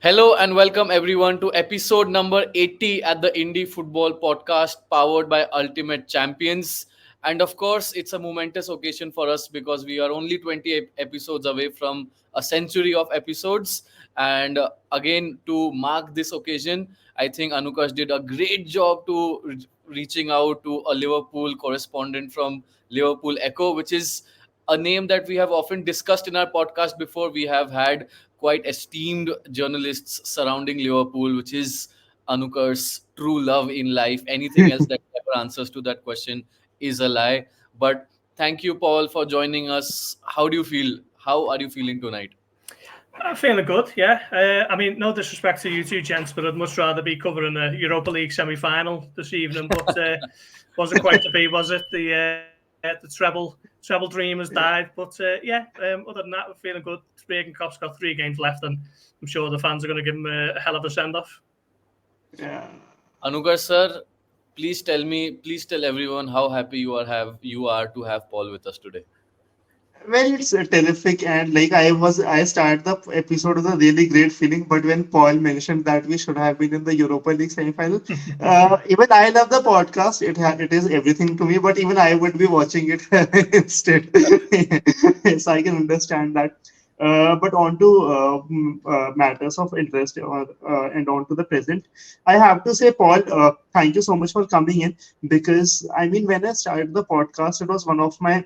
Hello and welcome everyone to episode number 80 at the Indie Football Podcast powered by Ultimate Champions. And of course, it's a momentous occasion for us because we are only 20 episodes away from a century of episodes. And again, to mark this occasion, I think Anukarsh did a great job to reaching out to a Liverpool correspondent from Liverpool Echo, which is a name that we have often discussed in our podcast before. We have had quite esteemed journalists surrounding Liverpool, which is Anukar's true love in life. Anything else that ever answers to that question is a lie. But thank you, Paul, for joining us. How do you feel? How are you feeling tonight? I'm feeling good, yeah. No disrespect to you two gents, but I'd much rather be covering the Europa League semi-final this evening. But wasn't quite to be, was it? The treble dream has died. But other than that, we're feeling good. Jurgen Klopp's got 3 games left, and I'm sure the fans are going to give him a hell of a send-off. Yeah. Anukar sir, please tell everyone how happy you are to have Paul with us today. Well, it's terrific, and like I started the episode with a really great feeling. But when Paul mentioned that we should have been in the Europa League semi-final, even I love the podcast. It is everything to me. But even I would be watching it instead, so I can understand that. But on to matters of interest and on to the present, I have to say, Paul, thank you so much for coming in because I mean, when I started the podcast, it was one of my,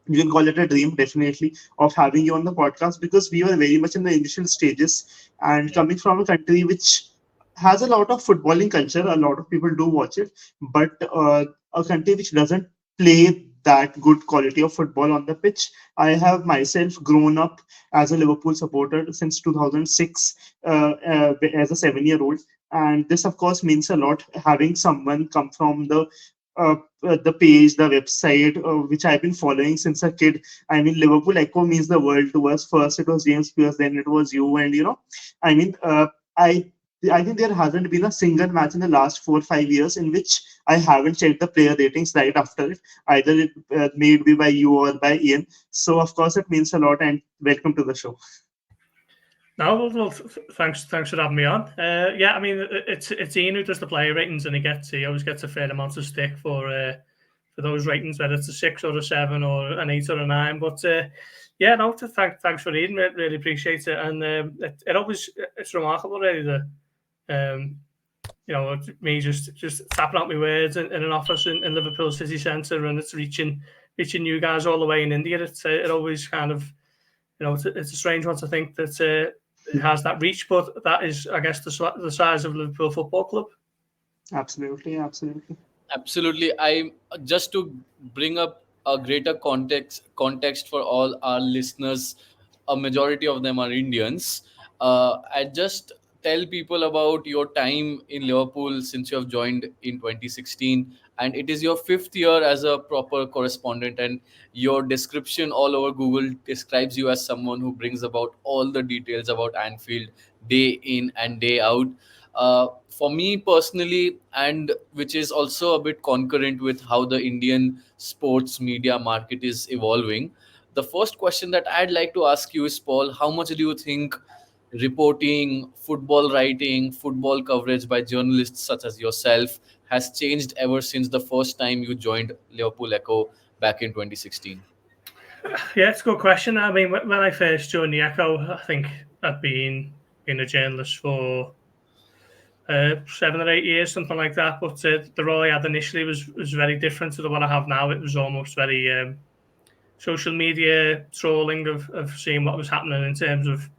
you can call it a dream, definitely, of having you on the podcast because we were very much in the initial stages and coming from a country which has a lot of footballing culture. A lot of people do watch it, but a country which doesn't play that good quality of football on the pitch. I have myself grown up as a Liverpool supporter since 2006 as a 7-year-old. And this, of course, means a lot having someone come from the page, the website, which I've been following since a kid. I mean, Liverpool Echo means the world to us. First, it was James Pierce, then it was you, and I mean, I think there hasn't been a single match in the last 4 or 5 years in which I haven't checked the player ratings right after it. Either it may be by you or by Ian. So, of course, it means a lot. And welcome to the show. No, well, thanks for having me on. I mean, it's Ian who does the player ratings, and he always gets a fair amount of stick for those ratings, whether it's a 6 or a 7 or an 8 or a 9. But thanks for reading. Really appreciate it, and it's remarkable, really, that me just tapping out my words in an office in Liverpool city centre, and it's reaching you guys all the way in India. It always kind of, it's a strange one to think that it has that reach, but that is, I guess, the size of Liverpool Football Club. Absolutely. Absolutely. I just to bring up a greater context for all our listeners. A majority of them are Indians. I just tell people about your time in Liverpool since you have joined in 2016, and it is your 5th year as a proper correspondent. And your description all over Google describes you as someone who brings about all the details about Anfield day in and day out. For me personally, and which is also a bit concurrent with how the Indian sports media market is evolving, the first question that I'd like to ask you is, Paul, how much do you think reporting, football writing, football coverage by journalists such as yourself has changed ever since the first time you joined Liverpool Echo back in 2016? Yeah, it's a good question. I mean, when I first joined the Echo, I think I'd been a journalist for 7 or 8 years, something like that. But the role I had initially was very different to the one I have now. It was almost very social media trolling of seeing what was happening in terms of,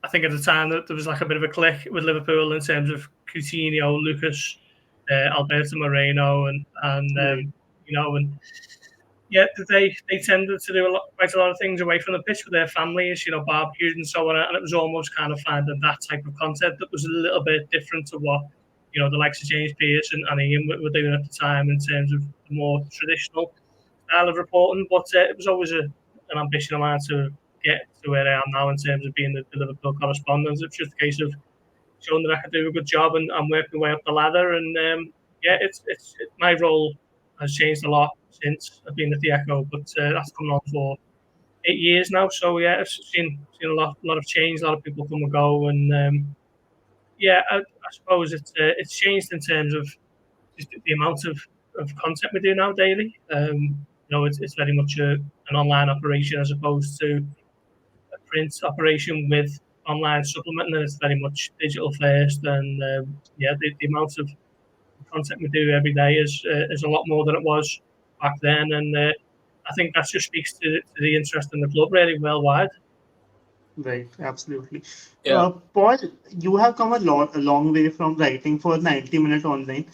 I think at the time that there was like a bit of a click with Liverpool in terms of Coutinho, Lucas, Alberto Moreno, and they tended to do quite a lot of things away from the pitch with their families, barbecues and so on. And it was almost kind of finding that type of content that was a little bit different to what, the likes of James Pierce and Ian were doing at the time in terms of the more traditional style of reporting. But it was always an ambition of mine to get to where I am now in terms of being the Liverpool correspondent. It's just a case of showing that I can do a good job and I'm working my way up the ladder. And my role has changed a lot since I've been at the Echo, but that's coming on for 8 years now. So yeah, I've seen a lot of change, a lot of people come and go, and yeah, I suppose it's changed in terms of just the amount of content we do now daily. It's very much an online operation as opposed to a print operation with online supplement, and it's very much digital first. And yeah, the amount of content we do every day is a lot more than it was back then, and I think that just speaks to the interest in the club really worldwide. Right, absolutely. Yeah. Paul, you have come a long way from writing for 90 Minute Online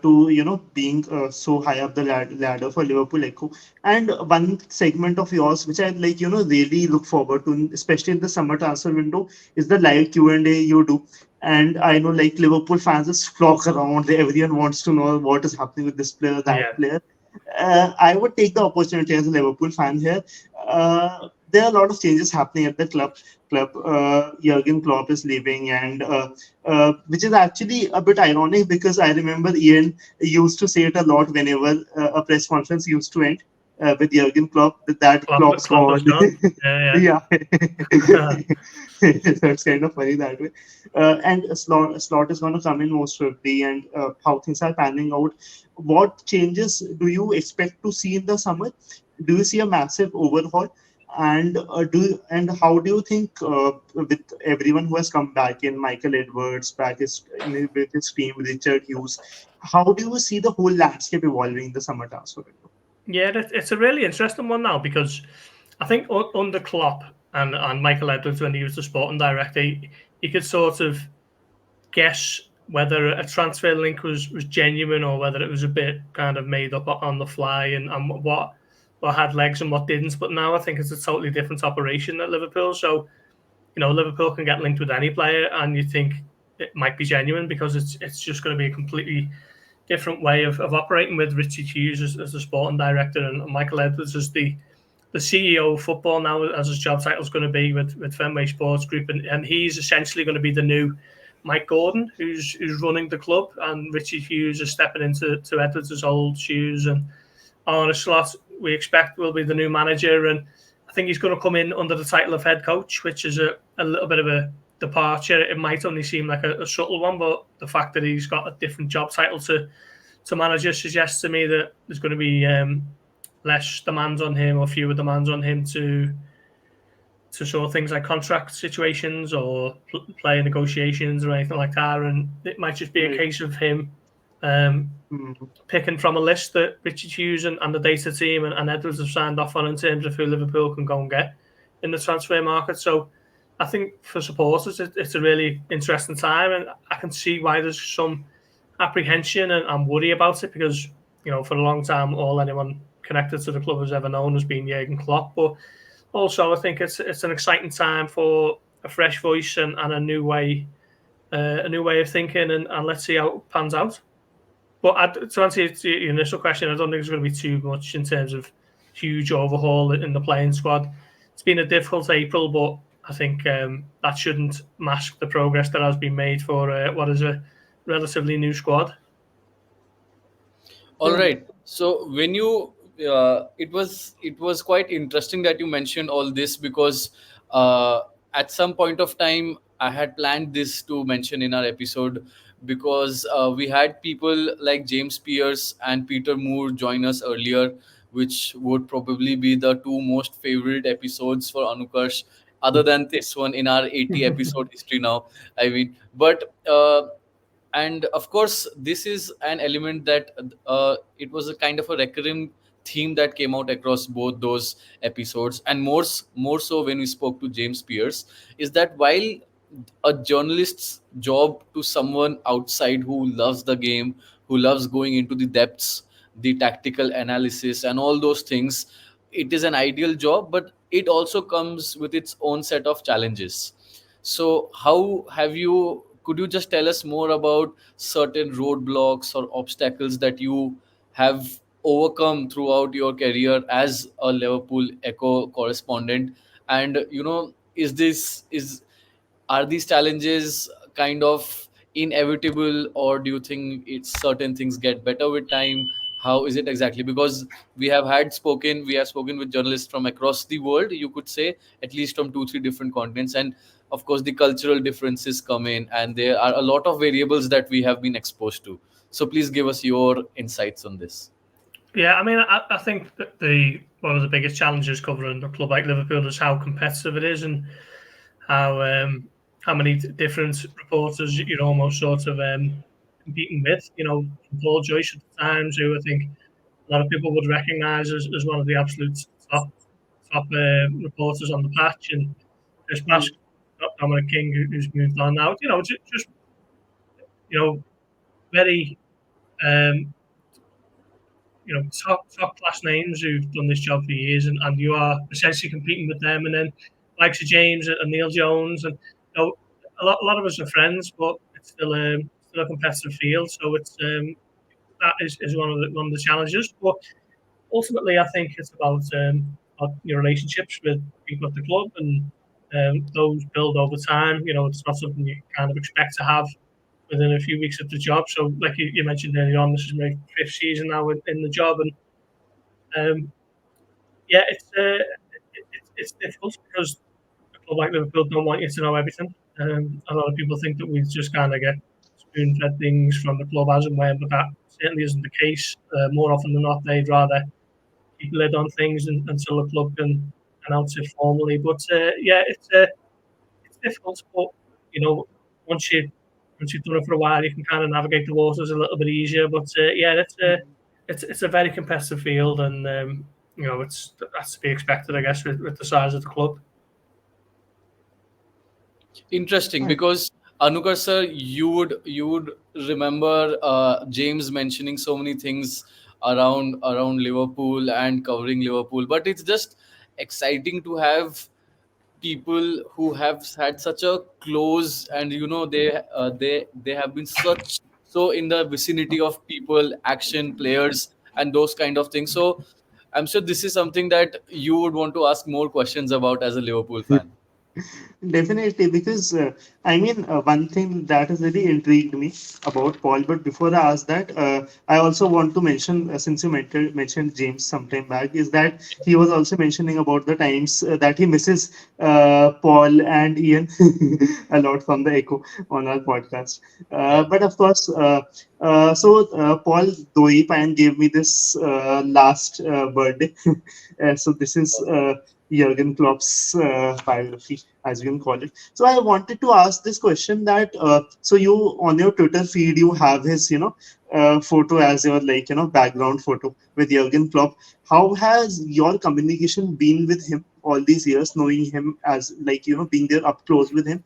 to, being so high up the ladder for Liverpool Echo. And one segment of yours, which I like, really look forward to, especially in the summer transfer window, is the live Q&A you do. And I know like Liverpool fans just flock around. Everyone wants to know what is happening with this player, that Yeah, player. I would take the opportunity as a Liverpool fan here. There are a lot of changes happening at the club. Jurgen Klopp is leaving, and which is actually a bit ironic because I remember Ian used to say it a lot whenever a press conference used to end with Jurgen Klopp that Klopp's Klopp has gone. gone. Yeah, Yeah, yeah. so it's kind of funny that way. And Slot is going to come in most probably, and how things are panning out. What changes do you expect to see in the summer? Do you see a massive overhaul? And how do you think with everyone who has come back in, Michael Edwards back with his team, Richard Hughes, how do you see the whole landscape evolving in the summer transfer window? Yeah, it's a really interesting one now because I think under Klopp and Michael Edwards, when he was the sporting director, he could sort of guess whether a transfer link was genuine or whether it was a bit kind of made up on the fly, and what had legs and what didn't. But now I think it's a totally different operation at Liverpool. So Liverpool can get linked with any player, and you think it might be genuine because it's just going to be a completely different way of operating with Richie Hughes as the sporting director and Michael Edwards as the CEO of football now, as his job title is going to be with Fenway Sports Group, and he's essentially going to be the new Mike Gordon, who's running the club, and Richie Hughes is stepping into Edwards' old shoes, and Arne Slot we expect will be the new manager, and I think he's going to come in under the title of head coach, which is a little bit of a departure. It might only seem like a subtle one, but the fact that he's got a different job title to manager suggests to me that there's going to be less demands on him or fewer demands on him to sort of things like contract situations or player negotiations or anything like that. And it might just be a Right. case of him um, Mhm. picking from a list that Richard Hughes and the data team and Edwards have signed off on in terms of who Liverpool can go and get in the transfer market. So I think for supporters, it's a really interesting time, and I can see why there's some apprehension and worry about it because for a long time all anyone connected to the club has ever known has been Jurgen Klopp. But also I think it's an exciting time for a fresh voice and a new way of thinking, and let's see how it pans out. But to answer your initial question, I don't think there's going to be too much in terms of huge overhaul in the playing squad. It's been a difficult April, but I think that shouldn't mask the progress that has been made for what is a relatively new squad. All right. So when you it was quite interesting that you mentioned all this because uh, at some point of time I had planned this to mention in our episode because we had people like James Pierce and Peter Moore join us earlier, which would probably be the two most favorite episodes for Anukarsh, other than this one in our 80 episode history now. I mean, but and of course this is an element that it was a kind of a recurring theme that came out across both those episodes, and more so when we spoke to James Pierce, is that while a journalist's job to someone outside who loves the game, who loves going into the depths, the tactical analysis and all those things, it is an ideal job, but it also comes with its own set of challenges. So how have you, could you just tell us more about certain roadblocks or obstacles that you have overcome throughout your career as a Liverpool Echo correspondent? And is this is are these challenges kind of inevitable, or do you think it's certain things get better with time? How is it exactly? Because we have spoken with journalists from across the world, you could say, at least from two, three different continents. And of course, the cultural differences come in, and there are a lot of variables that we have been exposed to. So please give us your insights on this. Yeah, I mean, I think that one of the biggest challenges covering a club like Liverpool is how competitive it is, and how many different reporters you're almost sort of competing with. From Paul Joyce at the Times, who I think a lot of people would recognise as one of the absolute top reporters on the patch, and Chris Bask, Dominic King, who's moved on now. Just very um, top class names who've done this job for years, and you are essentially competing with them. And then likes of James and Neil Jones, and a lot of us are friends, but it's still a competitive field. So that is one of the challenges. But ultimately, I think it's about your relationships with people at the club, and those build over time. It's not something you kind of expect to have within a few weeks of the job. So, like you mentioned earlier on, this is my fifth season now in the job, and um, yeah, it's difficult because a club like Liverpool don't want you to know everything. A lot of people think that we just kind of get spoon-fed things from the club as and when, but that certainly isn't the case. More often than not, they'd rather keep a lid on things until the club can announce it formally. But yeah, it's difficult. But once you've done it for a while, you can kind of navigate the waters a little bit easier. But yeah, it's a very competitive field, and that's to be expected, I guess, with the size of the club. Interesting, Right. because Anukar sir, you would remember James mentioning so many things around Liverpool and covering Liverpool, but it's just exciting to have people who have had such a close, and they have been such so in the vicinity of people, action, players, and those kind of things. So I'm sure this is something that you would want to ask more questions about as a Liverpool fan. Definitely, because I mean, one thing that has really intrigued me about Paul. But before I ask that, I also want to mention, since you mentioned James sometime back, is that he was also mentioning about the times that he misses Paul and Ian a lot from the Echo on our podcast. Yeah. But of course, Paul Dwaipayan gave me this last birthday. So this is Jurgen Klopp's biography, as you can call it. So I wanted to ask this question that so you on your Twitter feed you have his photo as your background photo with Jurgen Klopp. How has your communication been with him all these years, knowing him as being there up close with him,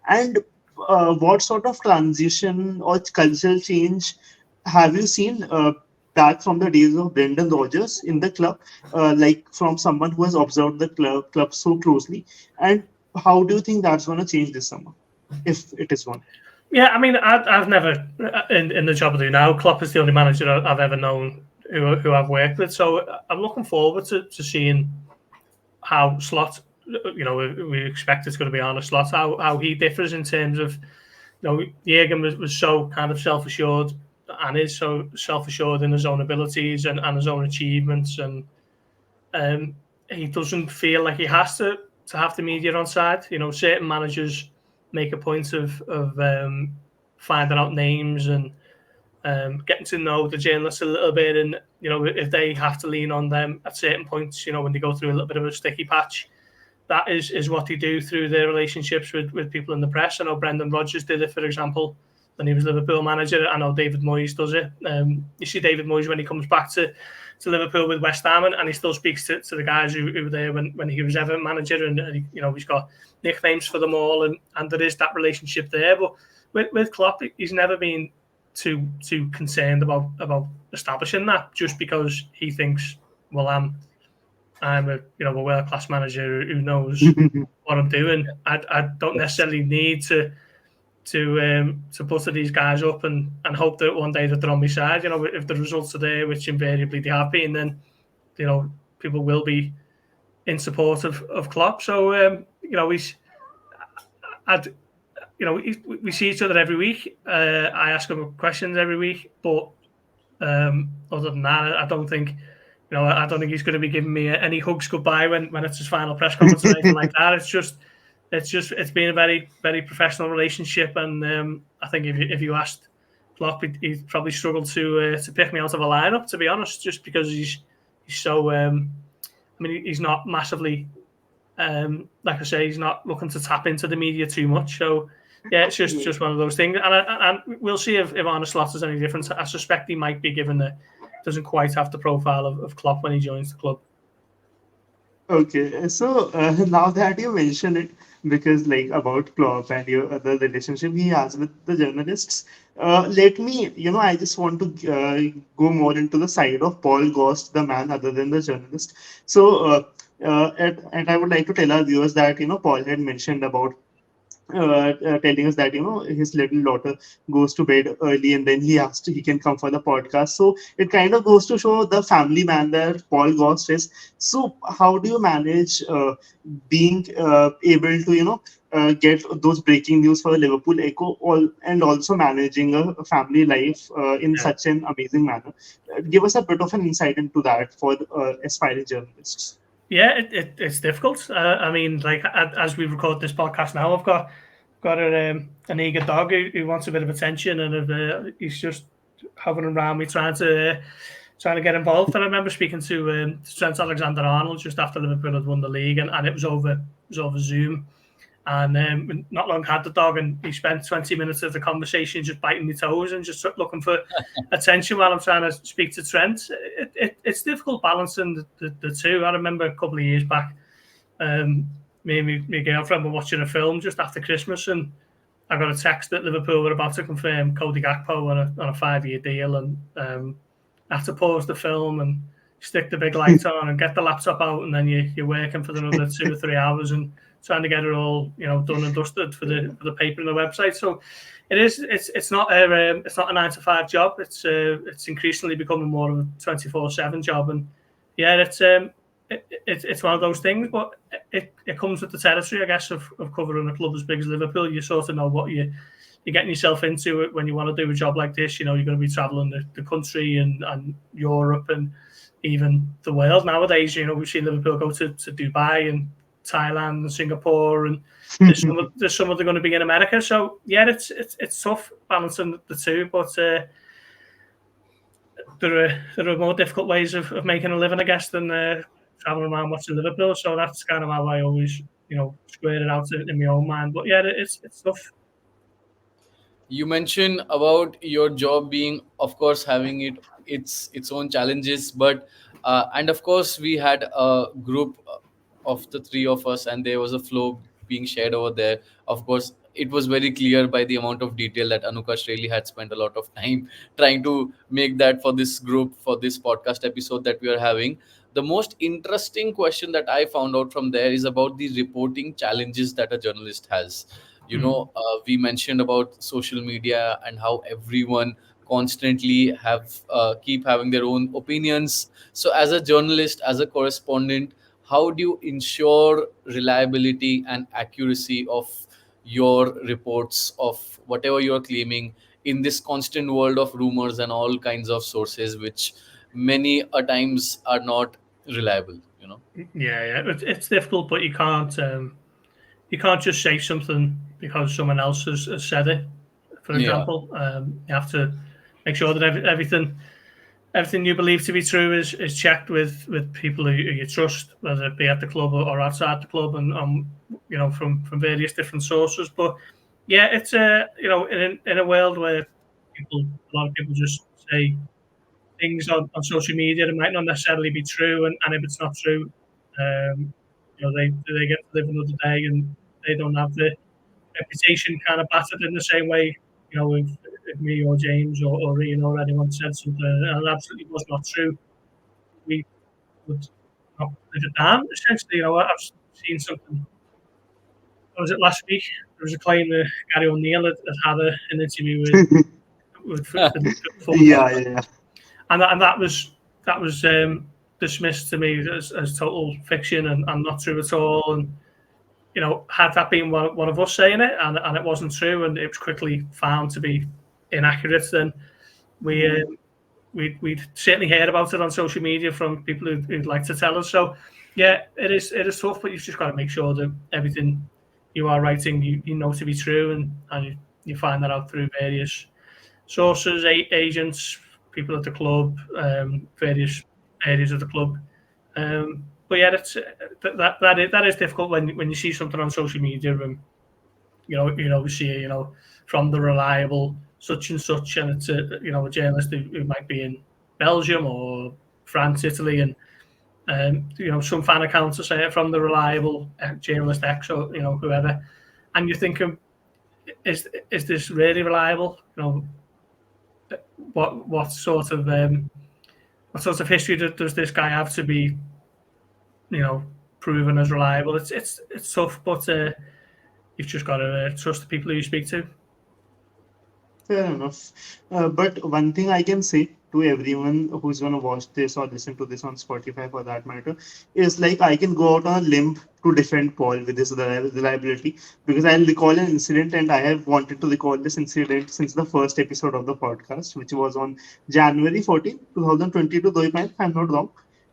and what sort of transition or cultural change have you seen back from the days of Brendan Rodgers in the club, like from someone who has observed the club so closely, and how do you think that's going to change this summer, if it is one? Yeah, I mean, I've never in the job I do now. Klopp is the only manager I've ever known who I've worked with. So I'm looking forward to seeing how Slot. We expect it's going to be Arne Slot. How he differs in terms of Jurgen was so kind of self assured and is so self assured in his own abilities and his own achievements, and um, he doesn't feel like he has to have the media on side. Certain managers make a point of finding out names and getting to know the journalists a little bit, and if they have to lean on them at certain points, when they go through a little bit of a sticky patch, that is what they do through their relationships with people in the press. I know Brendan Rodgers did it, for example, when he was Liverpool manager. I know David Moyes does it. You see David Moyes when he comes back to Liverpool with West Ham, and he still speaks to the guys who were there when he was Everton manager, and he's got nicknames for them all, and there is that relationship there. But with Klopp, he's never been too concerned about establishing that, just because he thinks, well, I'm a world class manager who knows what I'm doing. I don't Yes. necessarily need to butter these guys up and hope that one day that they're on my side. If the results are there, which invariably they have been, then people will be in support of Klopp. So he's I'd, we see each other every week. I ask him questions every week, but Other than that, I don't think, I don't think he's going to be giving me any hugs goodbye when it's his final press conference or anything like that. It's been a very, very professional relationship, and I think if you asked Klopp, he'd probably struggle to pick me out of a lineup, to be honest, just because he's so. He's not massively, like I say, he's not looking to tap into the media too much. So yeah, it's just one of those things, and we'll see if Arne Slot is any different. I suspect he might be, given that doesn't quite have the profile of Klopp when he joins the club. Okay, so now that you mention it, because like about Klopp and your the relationship he has with the journalists, let me, I just want to go more into the side of Paul Gorst, the man other than the journalist. So, and I would like to tell our viewers that, Paul had mentioned about telling us that his little daughter goes to bed early and then he can come for the podcast, so it kind of goes to show the family man that Paul Gost is. So how do you manage being able to get those breaking news for the Liverpool Echo, and also managing a family life in such an amazing manner? Give us a bit of an insight into that for aspiring journalists. Yeah, it's difficult. Like as we record this podcast now, I've got an eager dog who wants a bit of attention, and he's just hovering around me trying to get involved. And I remember speaking to Trent Alexander-Arnold just after Liverpool had won the league, and it was over Zoom. And not long had the dog, and he spent 20 minutes of the conversation just biting my toes and just looking for attention while I'm trying to speak to Trent. It's difficult balancing the two. I remember a couple of years back, me and my girlfriend were watching a film just after Christmas, and I got a text that Liverpool were about to confirm Cody Gakpo on a 5-year deal, and I had to pause the film and stick the big light on and get the laptop out, and then you're working for another 2 or 3 hours and trying to get it all done and dusted for the paper and the website. So it's not a 9-to-5 job. It's increasingly becoming more of a 24/7 job, and yeah, it's one of those things. But it comes with the territory, I guess, of covering a club as big as Liverpool. You sort of know what you're getting yourself into when you want to do a job like this. You're going to be traveling the country and Europe and even the world nowadays. We've seen Liverpool go to Dubai and Thailand and Singapore, and there's some of them going to be in America. So yeah, it's tough balancing the two, but there are more difficult ways of making a living, I guess, than traveling around watching Liverpool. So that's kind of how I always square it out in my own mind. But yeah, it's tough. You mentioned about your job being, of course, having its own challenges, but and of course we had a group of the three of us, and there was a flow being shared over there. Of course, it was very clear by the amount of detail that Anukarsh really had spent a lot of time trying to make that for this group, for this podcast episode that we are having. The most interesting question that I found out from there is about the reporting challenges that a journalist has. We mentioned about social media and how everyone constantly keep having their own opinions. So as a journalist, as a correspondent, how do you ensure reliability and accuracy of your reports of whatever you're claiming in this constant world of rumors and all kinds of sources, which many a times are not reliable? Yeah, it's difficult, but you can't just say something because someone else has said it. For example, you have to make sure that everything you believe to be true is checked with people who you trust, whether it be at the club or outside the club, and from various different sources. But yeah, it's in a world where a lot of people just say things on social media that might not necessarily be true, and if it's not true, they get to live another day, and they don't have the reputation kind of battered in the same way. If me or James or Ian or anyone said something and it absolutely was not true, we would not live it down. Essentially, I've seen something. What was it last week? There was a claim that Gary O'Neill had an interview with the Yeah. and that was dismissed to me as total fiction and not true at all. And had that been one of us saying it and it wasn't true, and it was quickly found to be inaccurate, then we we'd certainly heard about it on social media from people who'd like to tell us. So yeah, it is tough, but you've just got to make sure that everything you are writing you know to be true, and you find that out through various sources, agents, people at the club, various areas of the club. But yeah, that is difficult when you see something on social media, and we see from the reliable such and such, and it's a journalist who might be in Belgium or France, Italy, and some fan accounts are saying from the reliable journalist X or whoever, and you're thinking, is this really reliable? What sort of history does this guy have to be proven as reliable? It's tough, but you've just got to trust the people who you speak to. Fair enough. But one thing I can say to everyone who's going to watch this or listen to this on Spotify for that matter is like I can go out on a limb to defend Paul with his reliability, because I'll recall an incident, and I have wanted to recall this incident since the first episode of the podcast, which was on January 14, 2022, Dwaipayan, if I'm not wrong.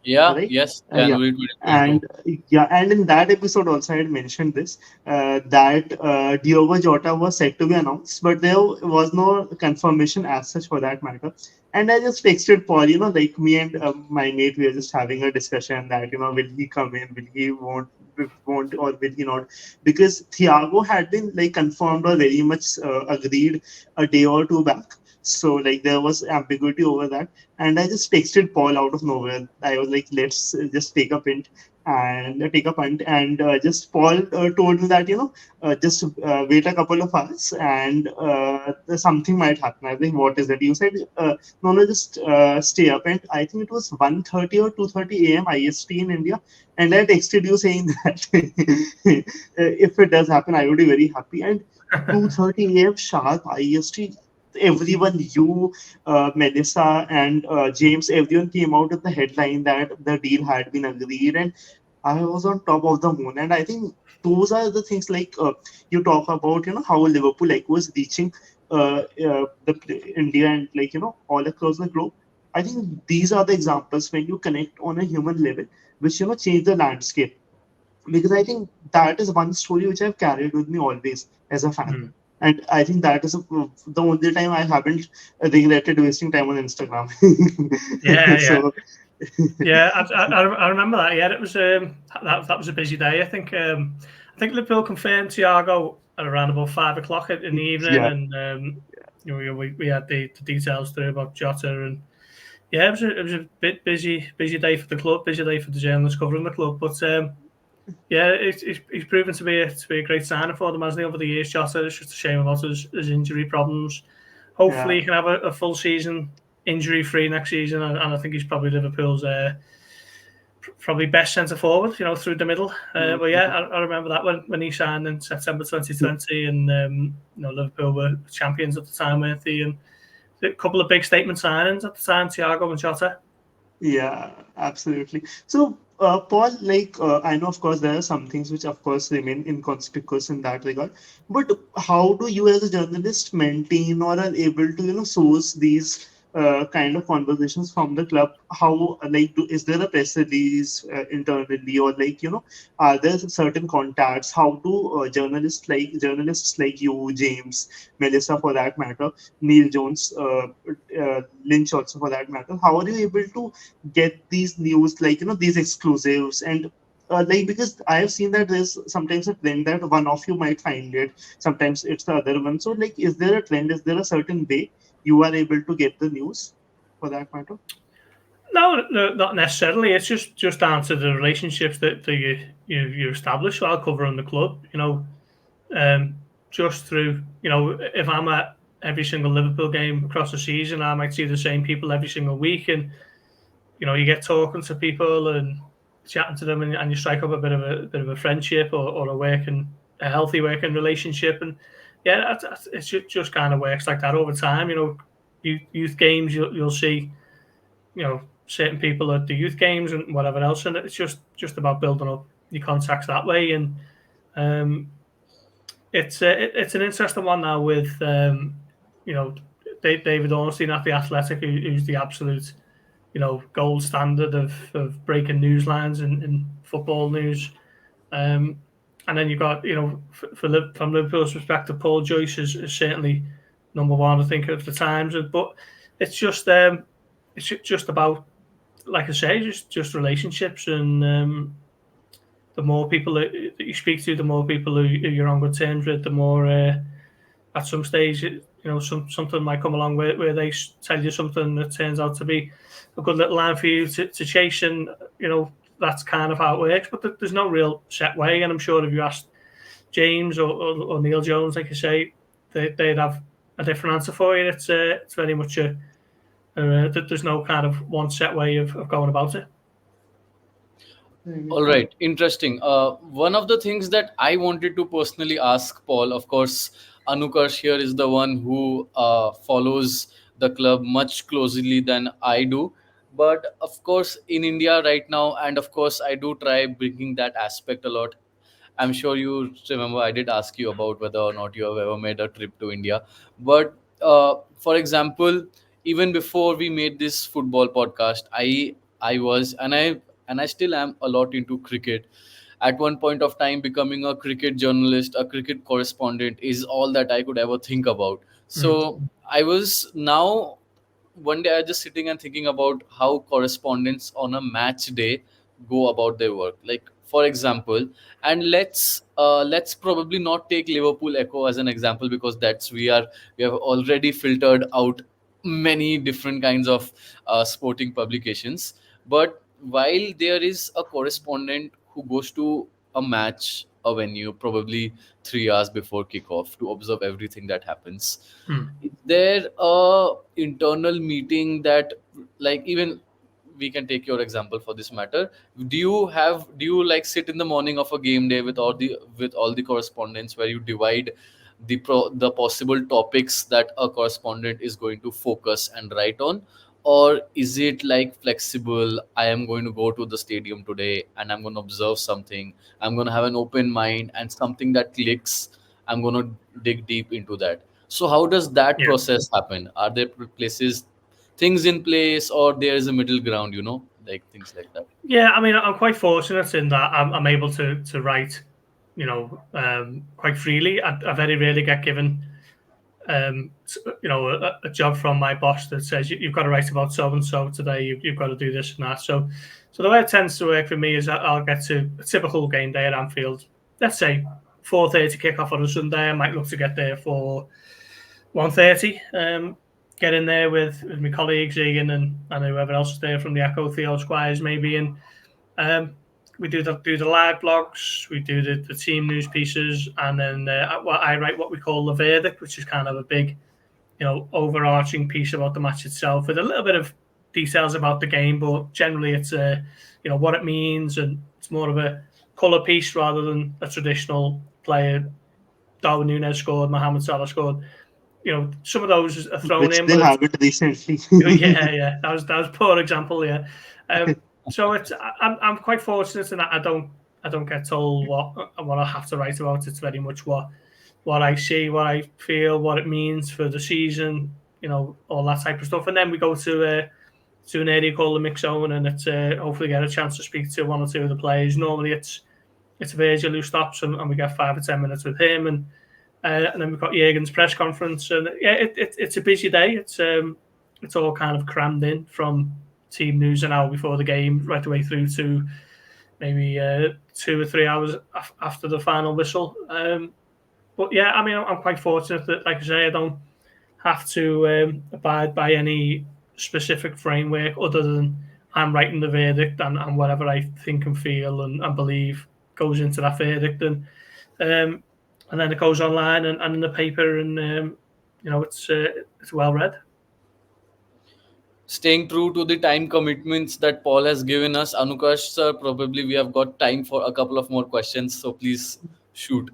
Yeah, Right? yes, Yeah. January 2022. And in that episode also I had mentioned this, that Diogo Jota was said to be announced, but there was no confirmation as such for that matter. And I just texted Paul, like me and my mate, we were just having a discussion that, will he come in, will he won't, or will he not? Because Thiago had been like confirmed or very much agreed a day or two back. So like there was ambiguity over that, and I just texted Paul out of nowhere. I was like, let's just take a punt and just Paul told me that just wait a couple of hours and something might happen. I think, what is that? You said no, just stay up, and I think it was 1:30 or 2:30 a.m. IST in India, and I texted you saying that if it does happen, I would be very happy. And 2:30 a.m. sharp IST, everyone, you, Melissa, and James, everyone came out with the headline that the deal had been agreed, and I was on top of the moon. And I think those are the things, like you talk about, how Liverpool Echo is reaching India and all across the globe. I think these are the examples when you connect on a human level, which change the landscape. Because I think that is one story which I've carried with me always as a fan. And I think that is the only time I haven't regretted wasting time on Instagram. Yeah. So, yeah, I remember that. Yeah, it was that was a busy day. I think Liverpool confirmed Thiago at around about 5 o'clock in the evening, yeah. and we had the details through about Jota, and yeah, it was a bit busy day for the club, busy day for the journalists covering the club, but yeah, he's proven to be a great signing for them, hasn't he, over the years, Jota. It's just a shame about his injury problems. Hopefully, he can have a full season injury-free next season, and I think he's probably Liverpool's probably best centre forward, through the middle. But yeah, I remember that when he signed in September 2020, and Liverpool were champions at the time, weren't they? And a couple of big statement signings at the time, Thiago and Jota. Yeah, absolutely. So, Paul, I know, of course, there are some things which, of course, remain inconspicuous in that regard. But how do you, as a journalist, maintain or are able to, source these kind of conversations from the club? How, is there a press release internally, or are there certain contacts? How do journalists like you, James, Melissa, for that matter, Neil Jones, Lynch, also for that matter, how are you able to get these news, these exclusives? And because I have seen that there's sometimes a trend that one of you might find it, sometimes it's the other one. So is there a trend, is there a certain way you are able to get the news for that matter? No, not necessarily. It's just down to the relationships that you establish while covering the club. Just through, if I'm at every single Liverpool game across the season, I might see the same people every single week, and you get talking to people and chatting to them, and you strike up a bit of a friendship or a healthy working relationship, and yeah, it just kind of works like that over time. Youth games, you'll see, certain people at the youth games and whatever else, and it's just about building up your contacts that way. And it's an interesting one now with the David Ornstein at the Athletic, who's the absolute, gold standard of breaking news lines in football news. And then you've got, from Liverpool's perspective, Paul Joyce is certainly number one, I think, of the Times. But it's just about, like I say, just relationships, and the more people that you speak to, the more people who you're on good terms with, the more at some stage, something might come along where they tell you something that turns out to be a good little line for you to chase, and that's kind of how it works. But there's no real set way, and I'm sure if you asked James or Neil Jones, like you say, they'd have a different answer for you. It's very much there's no kind of one set way of going about it. All right, interesting. One of the things that I wanted to personally ask Paul, of course, Anukarsh here is the one who follows the club much closely than I do. But of course, in India right now, and of course, I do try bringing that aspect a lot. I'm sure you remember I did ask you about whether or not you have ever made a trip to India. But for example, even before we made this football podcast, I was and I still am a lot into cricket. At one point of time, becoming a cricket journalist, a cricket correspondent is all that I could ever think about. So I was now one day I was just sitting and thinking about how correspondents on a match day go about their work. Like for example, and let's probably not take Liverpool Echo as an example because we have already filtered out many different kinds of sporting publications. But while there is a correspondent who goes to a match, a venue, probably 3 hours before kickoff to observe everything that happens, is there a internal meeting that, like, even we can take your example for this matter, do you like sit in the morning of a game day with all the correspondents where you divide the possible topics that a correspondent is going to focus and write on, or is it like flexible? I am going to go to the stadium today and I'm going to observe something, I'm going to have an open mind, and something that clicks, I'm going to dig deep into that. So how does that Yeah. process happen? Are there places, things in place, or there is a middle ground, like things like that? Yeah, I mean, I'm quite fortunate in that I'm able to write, quite freely. I very rarely get given, a job from my boss that says you've got to write about so and so today. You've got to do this and that. So the way it tends to work for me is that I'll get to a typical game day at Anfield. Let's say 4:30 kickoff on a Sunday. I might look to get there for 1:30. Get in there with my colleagues Ian and whoever else is there from the Echo, Theo Squires maybe, and we do the live blogs, we do the team news pieces, and then I write what we call the verdict, which is kind of a big, overarching piece about the match itself with a little bit of details about the game, but generally it's what it means, and it's more of a colour piece rather than a traditional player. Darwin Núñez scored, Mohamed Salah scored. Some of those are thrown which in, they but haven't recently. yeah. That was a poor example. Yeah. So I'm quite fortunate in that I don't get told what I have to write about. It's very much what I see, what I feel, what it means for the season, all that type of stuff. And then we go to an area called the Mix Zone, and it's hopefully get a chance to speak to one or two of the players. Normally it's Virgil who stops, and we get 5 or 10 minutes with him, and then we've got Jurgen's press conference, and yeah, it's a busy day. It's all kind of crammed in from team news an hour before the game right the way through to maybe 2 or 3 hours after the final whistle. But yeah, I mean, I'm quite fortunate that, like I say, I don't have to abide by any specific framework other than I'm writing the verdict, and whatever I think and feel and believe goes into that verdict, and then it goes online and in the paper, and it's well read. Staying true to the time commitments that Paul has given us, Anukash sir, probably we have got time for a couple of more questions, so please shoot.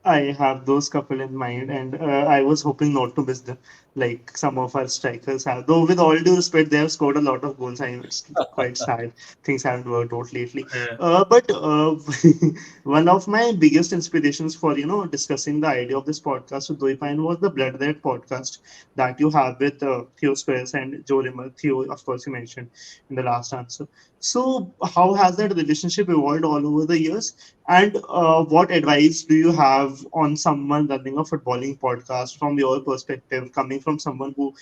I have those couple in mind, and I was hoping not to miss them. Like some of our strikers have, though. With all due respect, they have scored a lot of goals. I It's quite sad. Things haven't worked out lately. Yeah. But one of my biggest inspirations for discussing the idea of this podcast with Doipain was the Blood Red podcast that you have with Theo Squares and Joe Rimmer. Theo, of course, you mentioned in the last answer. So, how has that relationship evolved all over the years? And what advice do you have on someone running a footballing podcast from your perspective, coming from someone who,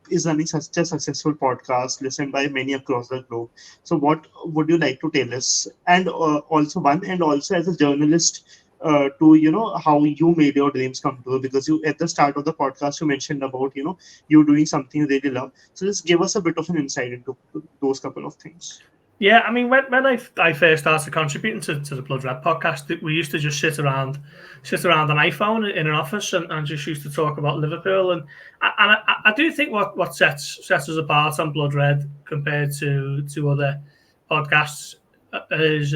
is running such a successful podcast listened by many across the globe? So, what would you like to tell us? And also as a journalist, to how you made your dreams come true, because you at the start of the podcast you mentioned about you doing something you really love. So just give us a bit of an insight into those couple of things. Yeah, I mean, when I first started contributing to the Blood Red podcast, we used to just sit around an iPhone in an office and just used to talk about Liverpool. And I do think what sets us apart on Blood Red compared to other podcasts is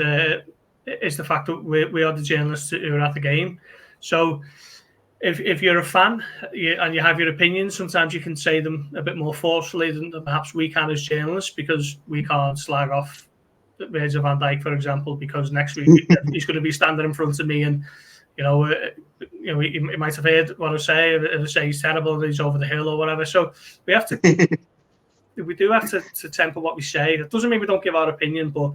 the fact that we are the journalists who are at the game. So if you're a fan and you have your opinions, sometimes you can say them a bit more forcefully than perhaps we can as journalists, because we can't slag off Virgil van Dijk, for example, because next week he's going to be standing in front of me and he might have heard what I say. If I say he's terrible, he's over the hill or whatever. So we do have to temper what we say. It doesn't mean we don't give our opinion, but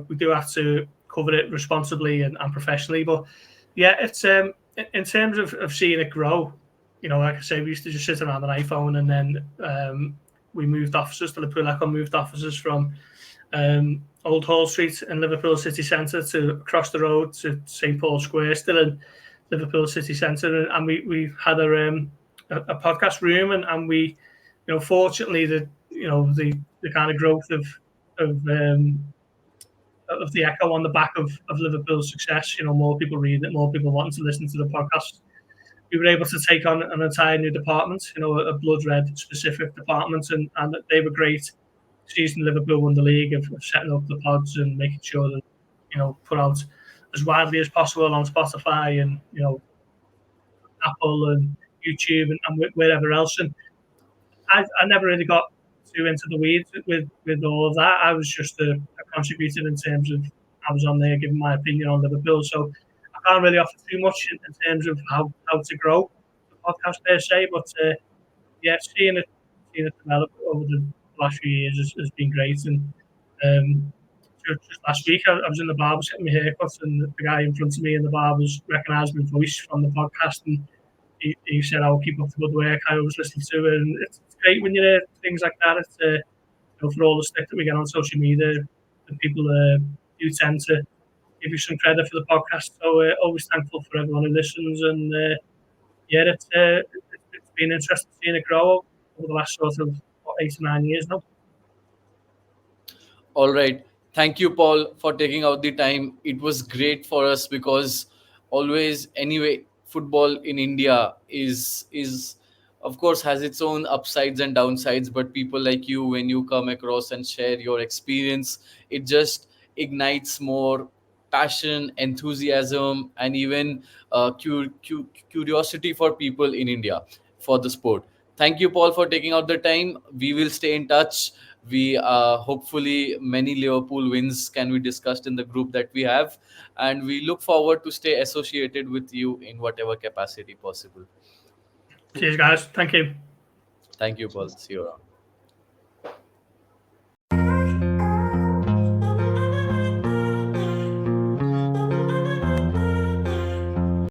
we do have to cover it responsibly and professionally. But yeah, it's in terms of seeing it grow, like I say, we used to just sit around an iPhone, and then we moved offices. The Liverpool Echo moved offices from Old Hall Street in Liverpool city centre to across the road to St Paul Square, still in Liverpool city centre, and we had a podcast room, and we, fortunately, the kind of growth of the Echo on the back of Liverpool's success, more people reading it, more people wanting to listen to the podcast. We were able to take on an entire new department, a Blood Red specific department, and they were great. Season Liverpool won the league of setting up the pods and making sure that, put out as widely as possible on Spotify and, Apple and YouTube and wherever else. And I never really got too into the weeds with all of that. I was just a contributor in terms of I was on there giving my opinion on Liverpool. So I can't really offer too much in terms of how to grow the podcast per se. But yeah, seeing it develop over the last few years has been great. And just last week, I was in the barber getting my haircut, and the guy in front of me in the barber's recognised my voice from the podcast, and he said, "I'll keep up the good work. I always listen to it." And it's great when you hear things like that. It's for all the stick that we get on social media, the people do tend to give you some credit for the podcast. So always thankful for everyone who listens, and yeah, it's been interesting seeing it grow over the last sort of 8 or 9 years now. All right. Thank you, Paul, for taking out the time. It was great for us because always, anyway, football in India is of course has its own upsides and downsides. But people like you, when you come across and share your experience, it just ignites more passion, enthusiasm, and even curiosity for people in India for the sport. Thank you, Paul, for taking out the time. We will stay in touch. We hopefully many Liverpool wins can be discussed in the group that we have, and we look forward to stay associated with you in whatever capacity possible. Cheers, guys. Thank you. Thank you, Paul. See you around.